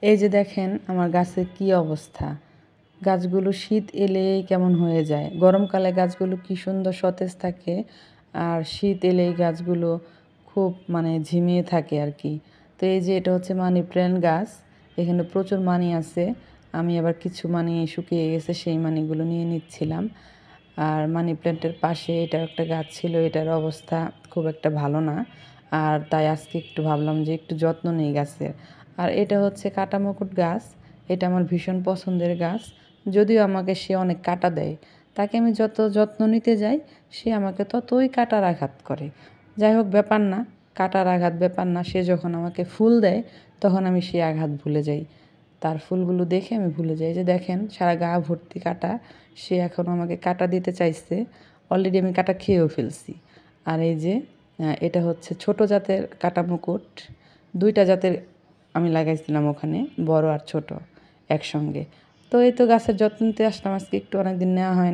এই যে দেখেন আমার গাছের কি অবস্থা। গাছগুলো শীত এলেই কেমন হয়ে যায়। গরমকালে গাছগুলো কি সুন্দর সতেজ থাকে, আর শীত এলেই গাছগুলো খুব ঝিমিয়ে থাকে আর কি। তো এই যে এটা হচ্ছে মানি প্ল্যান্ট গাছ। এখানে প্রচুর মানি আছে। আমি আবার কিছু মানি শুকিয়ে গেছে, সেই মানিগুলো নিয়ে নিচ্ছিলাম। আর মানি প্ল্যান্টের পাশে এটা একটা গাছ ছিল, এটার অবস্থা খুব একটা ভালো না। আর তাই আজকে একটু ভাবলাম যে একটু যত্ন নেই গাছের। আর এটা হচ্ছে কাটামুকুট গাছ। এটা আমার ভীষণ পছন্দের গাছ। যদিও আমাকে সে অনেক কাটা দেয়, তাকে আমি যত যত্ন নিতে যাই সে আমাকে ততই কাটার আঘাত করে। যাই হোক, ব্যাপার না, কাটার আঘাত ব্যাপার না। সে যখন আমাকে ফুল দেয় তখন আমি সেই আঘাত ভুলে যাই। তার ফুলগুলো দেখে আমি ভুলে যাই। যে দেখেন সারা গা ভর্তি কাটা, সে এখন আমাকে কাটা দিতে চাইছে। অলরেডি আমি কাটা খেয়েও ফেলছি। আর এই যে এটা হচ্ছে ছোট জাতের কাটা মুকুট। 2টা জাতের আমি লাগাইছিলাম ওখানে, বড় আর ছোট একসঙ্গে। তো এই তো গাছের যত্ন নিতে আসলাম আজকে, একটু অনেক দিন নেওয়া হয় না।